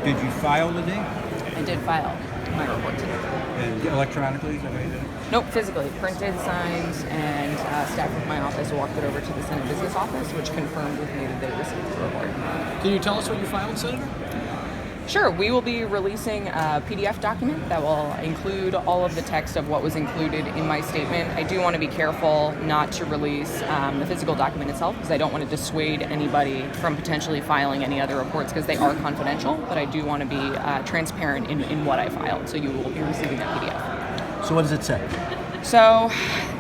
Did you file today? I did file my report today. And electronically, is that how you did it? Nope, physically. Printed, signed, and staff of my office walked it over to the Senate Business Office, which confirmed with me that they received the report. Can you tell us what you filed, Senator? Sure. We will be releasing a PDF document that will include all of the text of what was included in my statement. I do want to be careful not to release the physical document itself because I don't want to dissuade anybody from potentially filing any other reports because they are confidential, but I do want to be transparent in what I filed, so you will be receiving that PDF. So what does it say? So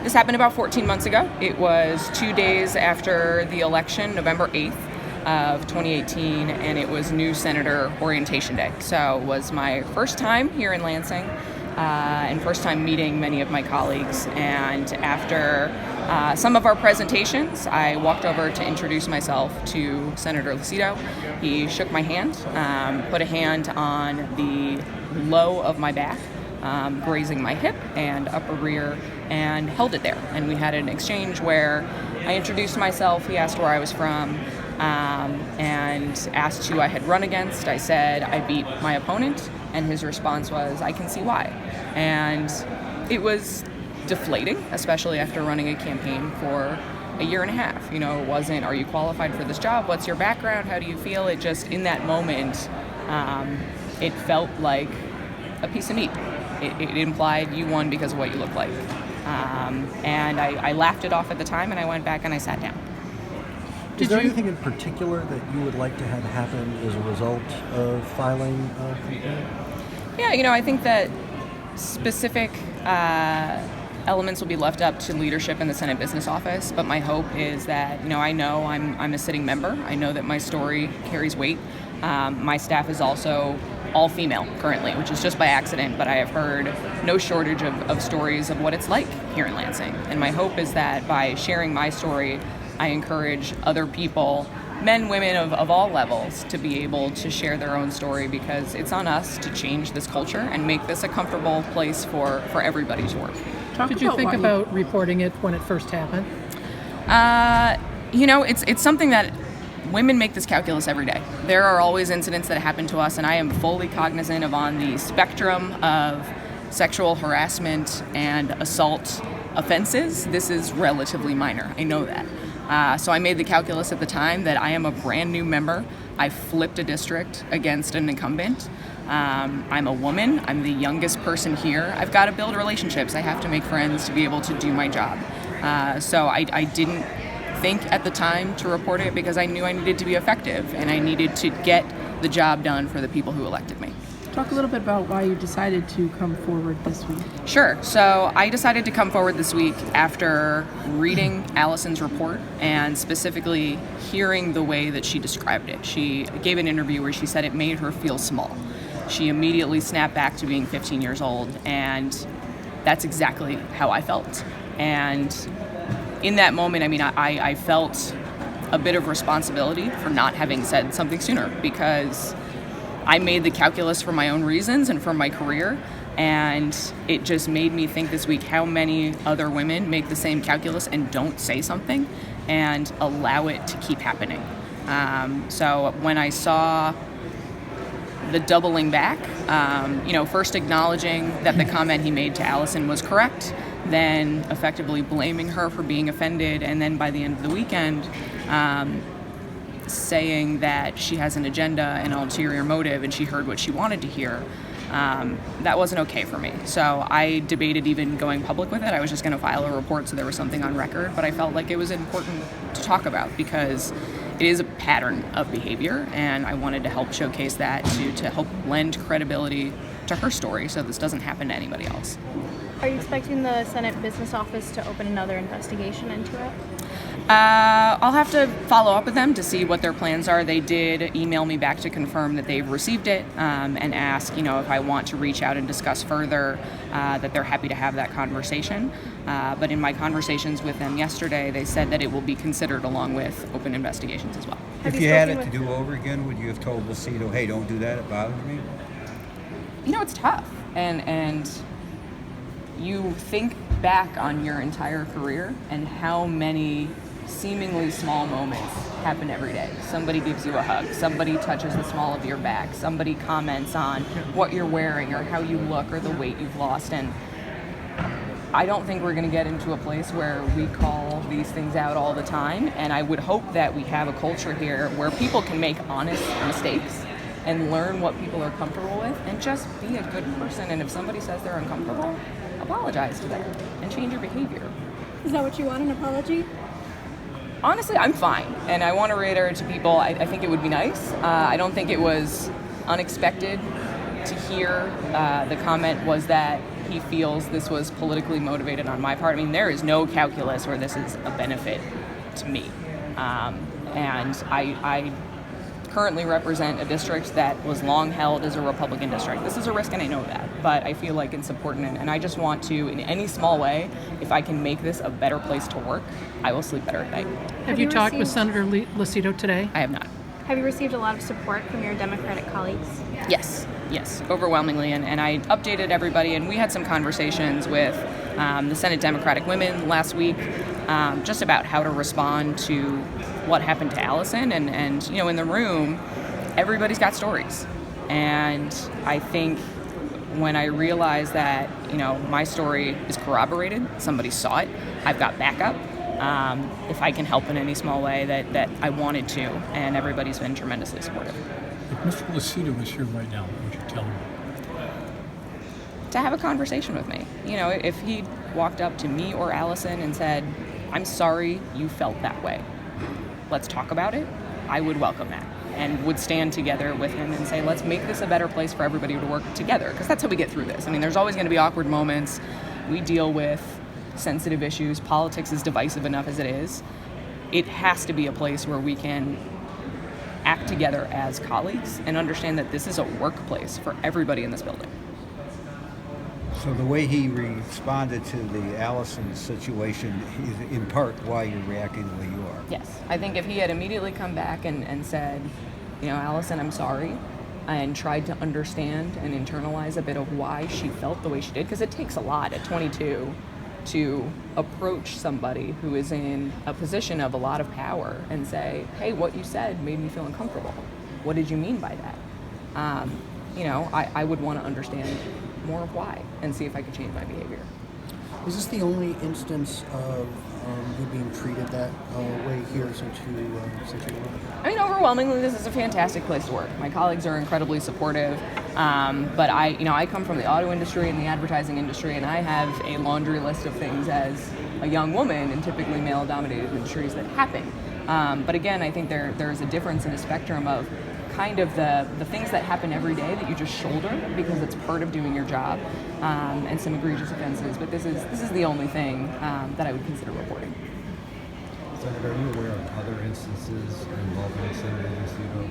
this happened about 14 months ago. It was 2 days after the election, November 8th. Of 2018, and it was new senator orientation day. So it was my first time here in Lansing and first time meeting many of my colleagues. And after some of our presentations, I walked over to introduce myself to Senator Lucido. He shook my hand, put a hand on the low of my back, grazing my hip and upper rear, and held it there. And we had an exchange where I introduced myself, he asked where I was from, and asked who I had run against. I said I beat my opponent, and his response was, I can see why. And it was deflating, especially after running a campaign for a year and a half. You know, it wasn't, are you qualified for this job? What's your background? How do you feel? It just, in that moment, it felt like a piece of meat. It implied you won because of what you look like. And I laughed it off at the time, and I went back and I sat down. Is there anything in particular that you would like to have happen as a result of filing a complaint? Yeah, you know, I think that specific elements will be left up to leadership in the Senate Business Office, but my hope is that, I know I'm a sitting member. I know that my story carries weight. My staff is also all female currently, which is just by accident, but I have heard no shortage of stories of what it's like here in Lansing. And my hope is that by sharing my story, I encourage other people, men, women of all levels, to be able to share their own story, because it's on us to change this culture and make this a comfortable place for everybody to work. Did you think about reporting it when it first happened? It's something that women make this calculus every day. There are always incidents that happen to us, and I am fully cognizant of on the spectrum of sexual harassment and assault offenses, this is relatively minor. I know that. So I made the calculus at the time that I am a brand new member. I flipped a district against an incumbent. I'm a woman. I'm the youngest person here. I've got to build relationships. I have to make friends to be able to do my job. So I didn't think at the time to report it because I knew I needed to be effective and I needed to get the job done for the people who elected me. Talk a little bit about why you decided to come forward this week. Sure. So I decided to come forward this week after reading Allison's report and specifically hearing the way that she described it. She gave an interview where she said it made her feel small. She immediately snapped back to being 15 years old, and that's exactly how I felt. And in that moment, I felt a bit of responsibility for not having said something sooner, because I made the calculus for my own reasons and for my career, and it just made me think this week how many other women make the same calculus and don't say something and allow it to keep happening. So when I saw the doubling back, first acknowledging that the comment he made to Allison was correct, then effectively blaming her for being offended, and then by the end of the weekend, saying that she has an agenda and an ulterior motive and she heard what she wanted to hear, that wasn't okay for me. So I debated even going public with it. I was just going to file a report so there was something on record, but I felt like it was important to talk about because it is a pattern of behavior, and I wanted to help showcase that to help lend credibility to her story so this doesn't happen to anybody else. Are you expecting the Senate Business Office to open another investigation into it? I'll have to follow up with them to see what their plans are. They did email me back to confirm that they've received it and ask, if I want to reach out and discuss further, that they're happy to have that conversation. But in my conversations with them yesterday, they said that it will be considered along with open investigations as well. If you had it to do over again, would you have told Lucido, hey, don't do that, it bothers me? It's tough. And you think back on your entire career and how many seemingly small moments happen every day. Somebody gives you a hug, somebody touches the small of your back, somebody comments on what you're wearing or how you look or the weight you've lost. And I don't think we're going to get into a place where we call these things out all the time. And I would hope that we have a culture here where people can make honest mistakes and learn what people are comfortable with and just be a good person. And if somebody says they're uncomfortable, apologize to them and change your behavior. Is that what you want, an apology? Honestly, I'm fine. And I want to reiterate to people, I think it would be nice. I don't think it was unexpected to hear. The comment was that he feels this was politically motivated on my part. I mean, there is no calculus where this is a benefit to me. And I currently represent a district that was long held as a Republican district. This is a risk and I know that, but I feel like it's important and I just want to, in any small way, if I can make this a better place to work, I will sleep better at night. Have you talked with Senator Lucido today? I have not. Have you received a lot of support from your Democratic colleagues? Yes, overwhelmingly. And I updated everybody, and we had some conversations with the Senate Democratic women last week just about how to respond to what happened to Allison. And you know, in the room, everybody's got stories. And I think when I realized that, you know, my story is corroborated, somebody saw it, I've got backup. If I can help in any small way that I wanted to, and everybody's been tremendously supportive. If Mr. Lucido was here right now, what would you tell him? To have a conversation with me. You know, if he walked up to me or Allison and said, I'm sorry you felt that way, let's talk about it, I would welcome that and would stand together with him and say, let's make this a better place for everybody to work together, because that's how we get through this. I mean, there's always going to be awkward moments. We deal with sensitive issues. Politics is divisive enough as it is. It has to be a place where we can act together as colleagues and understand that this is a workplace for everybody in this building. So the way he responded to the Allison situation is in part why you're reacting the way you are. Yes. I think if he had immediately come back and said, you know, Allison, I'm sorry, and tried to understand and internalize a bit of why she felt the way she did, because it takes a lot at 22 to approach somebody who is in a position of a lot of power and say, hey, what you said made me feel uncomfortable. What did you mean by that? You know, I would want to understand more of why and see if I could change my behavior. Is this the only instance of you being treated that way here since you I mean, overwhelmingly, this is a fantastic place to work. My colleagues are incredibly supportive, but I come from the auto industry and the advertising industry, and I have a laundry list of things as a young woman in typically male-dominated industries that happen. But again, I think there's a difference in a spectrum of kind of the things that happen every day that you just shoulder because it's part of doing your job, and some egregious offenses. But this is the only thing that I would consider reporting. Senator, are you aware of other instances involving Senator Lucido?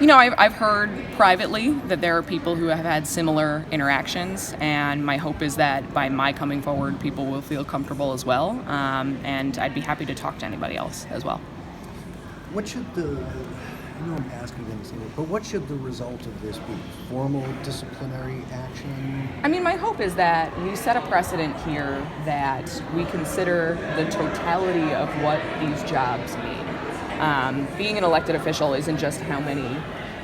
You know, I've heard privately that there are people who have had similar interactions, and my hope is that by my coming forward, people will feel comfortable as well, and I'd be happy to talk to anybody else as well. What should I know I'm asking this, but what should the result of this be? Formal disciplinary action? I mean, my hope is that we set a precedent here that we consider the totality of what these jobs mean. Being an elected official isn't just how many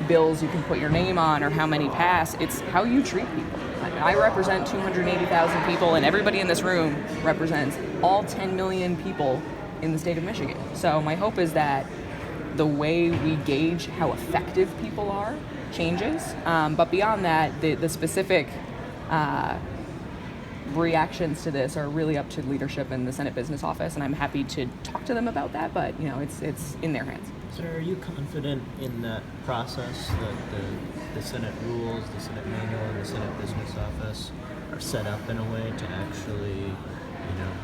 bills you can put your name on or how many pass, it's how you treat people. I represent 280,000 people, and everybody in this room represents all 10 million people in the state of Michigan. So my hope is that the way we gauge how effective people are changes. But beyond that, the specific reactions to this are really up to leadership in the Senate Business Office, and I'm happy to talk to them about that, but you know, it's in their hands. Sir, are you confident in that process that the Senate rules, the Senate manual, and the Senate Business Office are set up in a way to actually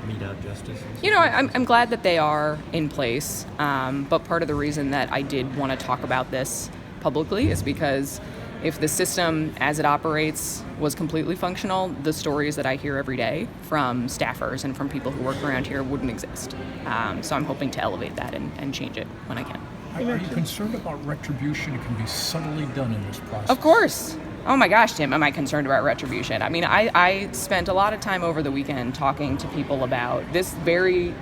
mete out justice? You know, I'm glad that they are in place, but part of the reason that I did want to talk about this publicly is because if the system as it operates was completely functional, the stories that I hear every day from staffers and from people who work around here wouldn't exist. So I'm hoping to elevate that and change it when I can. Are you concerned about retribution? It can be subtly done in this process. Of course. Oh my gosh, Tim, am I concerned about retribution? I mean, I spent a lot of time over the weekend talking to people about this very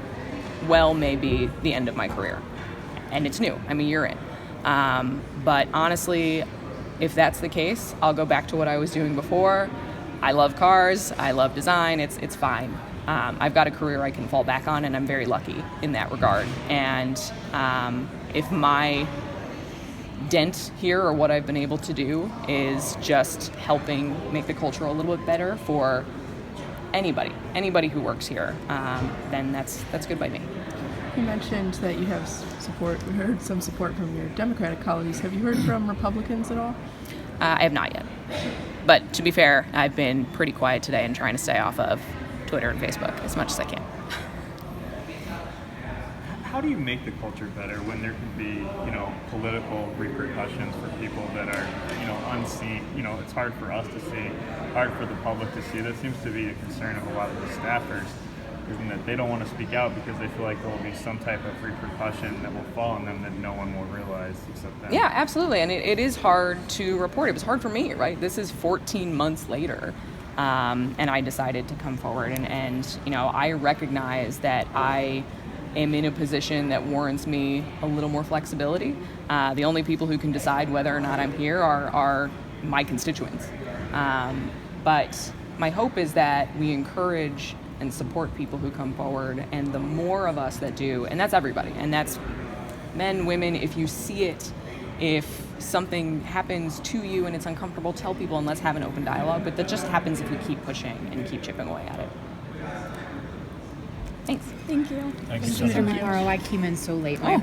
well may be the end of my career. And it's new. I mean, you're in. But honestly, if that's the case, I'll go back to what I was doing before. I love cars. I love design. It's fine. I've got a career I can fall back on, and I'm very lucky in that regard. And if my dent here, or what I've been able to do, is just helping make the culture a little bit better for anybody who works here, then that's good by me. You mentioned that you have support. We heard some support from your Democratic colleagues. Have you heard from Republicans at all? I have not yet. But to be fair, I've been pretty quiet today and trying to stay off of Twitter and Facebook as much as I can. How do you make the culture better when there can be, political repercussions for people that are, unseen? It's hard for us to see, hard for the public to see. That seems to be a concern of a lot of the staffers, isn't that they don't want to speak out because they feel like there will be some type of repercussion that will fall on them that no one will realize except them. Yeah, absolutely. And it is hard to report. It was hard for me, right? This is 14 months later. And I decided to come forward. And I recognize that I am in a position that warrants me a little more flexibility. The only people who can decide whether or not I'm here are my constituents. But my hope is that we encourage and support people who come forward, and the more of us that do, and that's everybody, and that's men, women. If you see it, if something happens to you and it's uncomfortable, tell people and let's have an open dialogue. But that just happens if we keep pushing and keep chipping away at it. Thanks. Thank you. Thank you. Senator McMorrow, I came in so late. My